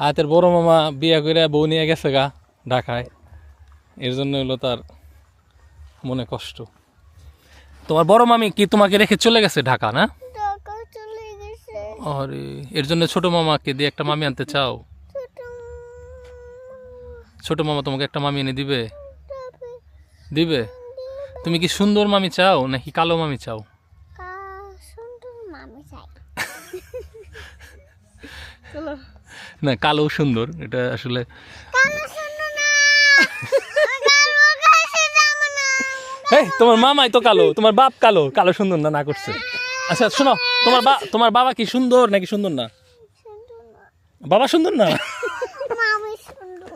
আয়াতের বড় মামা বিয়ে করে বউ নিয়ে গেছে গা ঢাকায়, এর জন্য হলো তার মনে কষ্ট। তোমার বড় মামি কি তোমাকে রেখে চলে গেছে ঢাকা, না? ঢাকা চলে গেছে। আরে, এর জন্য ছোট মামাকে দিয়ে একটা মামি আনতে চাও? ছোট মামা তোমাকে একটা মামি এনে দিবে? দিবে? তুমি কি সুন্দর মামি চাও নাকি কালো মামি চাও? সুন্দর মামি চাই। না, কালো সুন্দর, এটা আসলে কালো সুন্দর না। এই তোমার মামাই তো কালো, তোমার বাপ কালো, কালো সুন্দর না না করছে। আচ্ছা শোনো, তোমার বাবা কি সুন্দর নাকি সুন্দর না? সুন্দর না। বাবা সুন্দর না? মামি সুন্দর।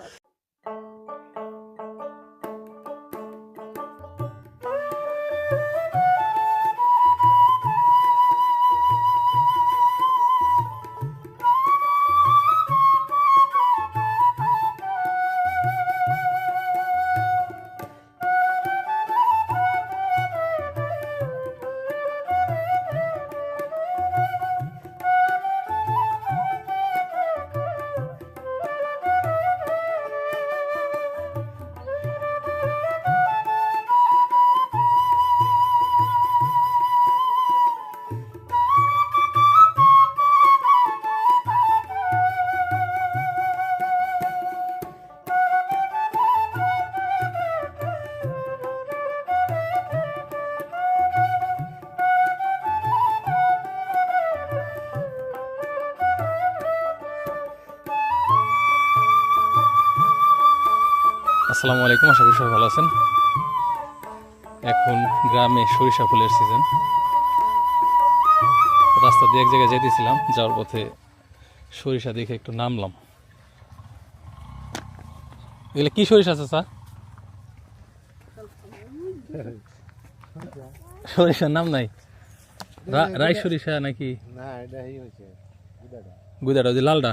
আসসালামু আলাইকুম, আশা করি সবাই ভালো আছেন। এখন গ্রামে সরিষা ফুলের সিজন। রাস্তা দিয়ে এক জায়গায় যেতেছিলাম, যাওয়ার পথে সরিষা দেখে একটু নামলাম। এগুলো কি সরিষা চাচা? সরিষার নাম নাই? রাই সরিষা নাকি গুদাটা, ওই যে লালটা?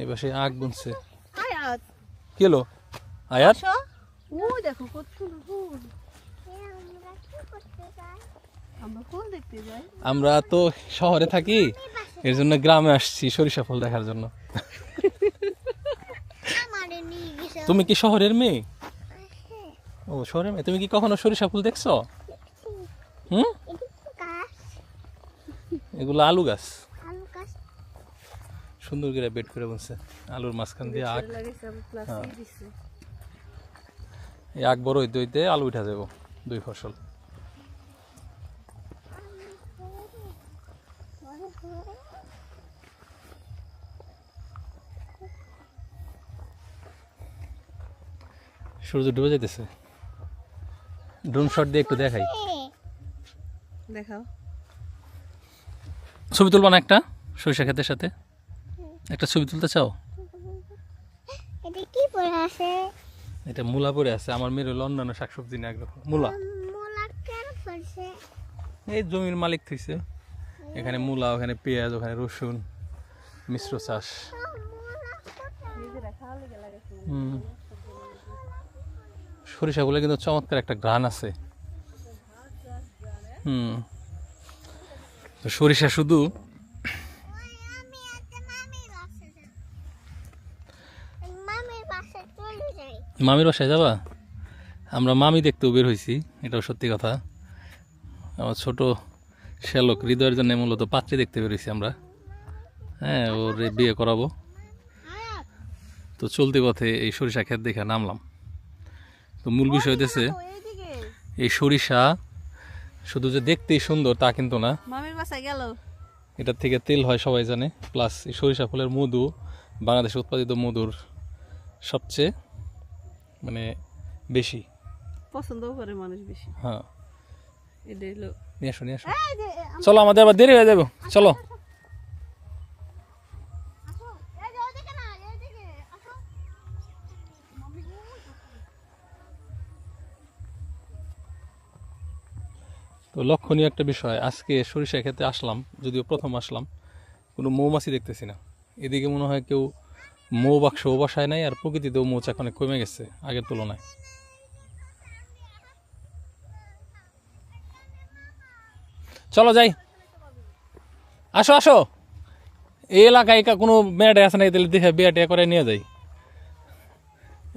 এবার সেই আগ বুনছে। কি হলো আয়াত? দেখো কত সুন্দর ফুল। আমরা কি করতে যাই? আমরা ফুল দেখতে যাই। আমরা তো শহরে থাকি, এর জন্য গ্রামে আসছি সরিষা ফুল দেখার জন্য। আমারে নিয়ে গেছে। তুমি কি শহরের মেয়ে? ও, শহরের মেয়ে। তুমি কি কখনো সরিষা ফুল দেখছো? হুম, গাছ, এগুলো আলু গাছ। আলু গাছ। সুন্দর করে বেড করে বলছে, আলুর মাঝখান দিয়ে আখ। লাগাইছে আবার প্লাস হ্যাঁ। দিছে। এই আখ বড় হইতে হইতে আলু উঠা যাবো, দুই ফসল। সূর্য ডুবে যাইতেছে, ড্রোন শট দিয়ে একটু দেখাই। দেখাও। ছবি তুলবা না একটা সরিষা ক্ষেতের সাথে? একটা ছবি তুলতে চাও? এটা কি পড়ে আছে? এটা মূলা পড়ে আছে। আমার মেয়ের হলো অন্যান্য শাকসবজি নিয়ে আগ্রহ। মূলা মোলা কেন পড়ছে? এই জমির মালিক থইছে, এখানে মূলা, ওখানে পেঁয়াজ, ওখানে রসুন, মিশ্র চাষ। নিজেরা খাওয়া লেগে লাগাইছে। সরিষাগুলো কিন্তু চমৎকার একটা ঘ্রাণ আছে। তো সরিষা শুধু মামির বাসায় চলে যাই। মামির বাসায় যাবা? আমরা মামি দেখতেও বের হয়েছি, এটাও সত্যি কথা। আমার ছোট শ্যালক হৃদয়ের জন্য মূলত পাত্রী দেখতে বের হয়েছি আমরা। হ্যাঁ, ওর বিয়ে করাবো। তো চলতি পথে এই সরিষা ক্ষেত দেখে নামলাম। তো মূল বিষয় হইতেছে, এইদিকে এই সরিষা শুধু যে দেখতেই সুন্দর তা কিন্তু না, মামির বাসায় গেল। এটার থেকে তেল হয় সবাই জানে। প্লাস এই সরিষা ফুলের মধু বাংলাদেশে উৎপাদিত মধুর সবচেয়ে মানে বেশি। পছন্দও করে মানুষ বেশি। হ্যাঁ, এটা হলো নিয়ে আসো নিয়ে আসো। চলো, আমাদের আবার দেরি হয়ে যাবো, চলো। তো লক্ষণীয় একটা বিষয়, আজকে সরিষা খেতে আসলাম, যদিও প্রথম আসলাম, কোনো মৌমাছি দেখতেছি না। এদিকে মনে হয় কেউ মৌ বাক্স বাসায় নাই, আর প্রকৃতিতেও মৌচাক অনেক কমে গেছে আগের তুলনায়। চলো যাই, আসো আসো। এই এলাকায় কোনো মেয়েটা আছে নাকি তাহলে দেখে বিয়ে টিয়া করে নিয়ে যাই।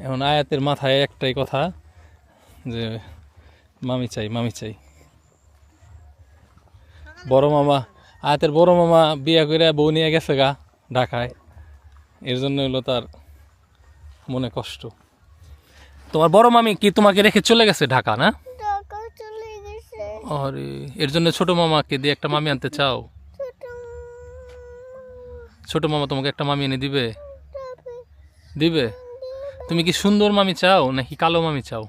এখন আয়াতের মাথায় একটাই কথা যে মামি চাই মামি চাই। বড় মামা আয়াতের বড় মামা বিয়ে করে বউ নিয়ে গেছে গা ঢাকায়, এর জন্য হলো তার মনে কষ্ট। তোমার বড় মামি কি তোমাকে রেখে চলে গেছে ঢাকা না? টাকা চলে গেছে। আরে এর জন্য ছোট মামাকে দিয়ে একটা মামি আনতে চাও? ছোট ছোট মামা তোমাকে একটা মামি এনে দিবে? তবে দিবে? তুমি কি সুন্দর মামি চাও নাকি কালো মামি চাও?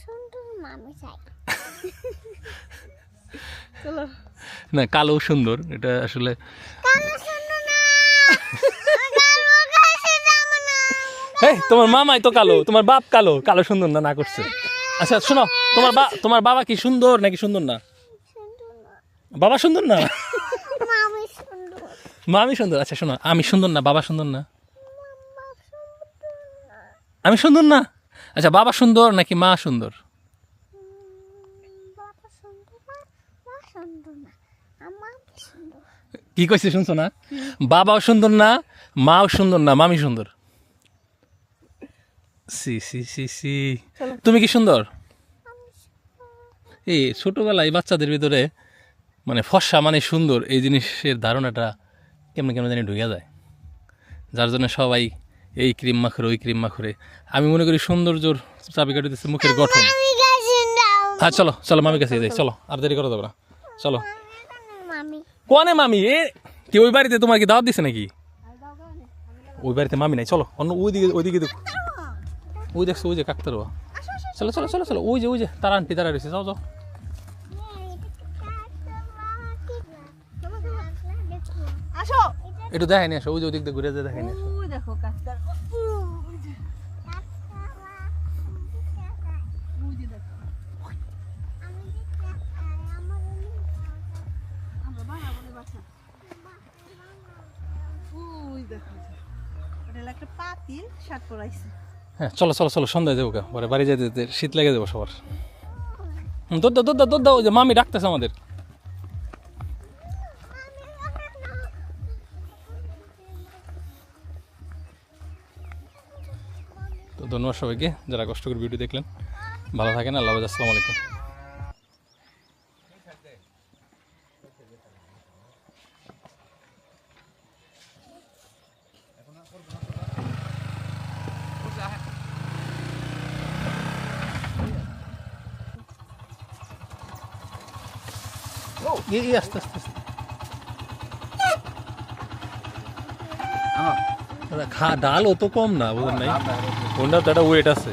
সুন্দর মামি চাই। চলো না কালো সুন্দর, এটা আসলে কালো সুন্দর না। কালো কাছে যাব না। এই তোমার মামাই তো কালো, তোমার বাপ কালো, কালো সুন্দর না না করছে। আচ্ছা শোনো, তোমার বাবা কি সুন্দর নাকি সুন্দর না? সুন্দর না। বাবা সুন্দর না, মামি সুন্দর। মামি সুন্দর। আচ্ছা শোনো, আমি সুন্দর না, বাবা সুন্দর না? মামা সুন্দর না। আমি সুন্দর না? আচ্ছা বাবা সুন্দর নাকি মা সুন্দর? বাবা সুন্দর না। মা সুন্দর না। আমার সুন্দর। কি কইছে শুনছো না? বাবাও সুন্দর না, মাও সুন্দর না, মামি সুন্দর। সি সি সি সি, তুমি কি সুন্দর? এই ছোটবেলায় বাচ্চাদের ভিতরে মানে ফর্সা মানে সুন্দর এই জিনিসের ধারণাটা কেমন কেমন জানি ঢুকে যায়, যার জন্য সবাই এই ক্রিম মাখরে ওই ক্রিম মাখরে। আমি মনে করি সৌন্দর্যর চাবিকাঠি দিচ্ছে মুখের গঠন। মামি কাছে দাও। হ্যাঁ চলো চলো মামি কাছে যাই, চলো আর দেরি করো তোমরা, চলো। মামি কোনে মামি? এ কি ওই বাড়িতে তোমার কি দাওয়াত দিছে নাকি? ওই বাড়িতে মামি নাই, চলো অন্য ওইদিকে দেখো, ওই দেখছো ওই যে কাকতার। চলো চলো চলো চলো, ওই যে তার আন্টি তারা রয়েছে, যাও যাও। আসো। একটু দেখাই নিয়ে আসো, ওই যে ওদিক দিয়ে ঘুরে যায় দেখাই নিয়ে আসো। ওই দেখো কাকতার। ওই যে দেখো। আমরা বানাবো বাসা। ওই দেখো। ওটা হলো একটা পাতিল শার্ট পরাইছে। হ্যাঁ চলো চলো চলো, সন্ধ্যায় যাবো গা, পরে বাড়ি যেতে যেতে শীত লেগে যাবো সবার। দুধ দাও দুধ দাও দুধ দাও, ওই যে মামি ডাকতেছে আমাদের। তো ধন্যবাদ সবাইকে যারা কষ্ট করে ভিডিও দেখলেন। ভালো থাকেন, আল্লাহ হাফেজ, আসসালামু আলাইকুম। আস্তে আস্তে আস্তে ডালও তো কম না, বুঝলেন নাই? ওনার তো একটা ওয়েট আছে।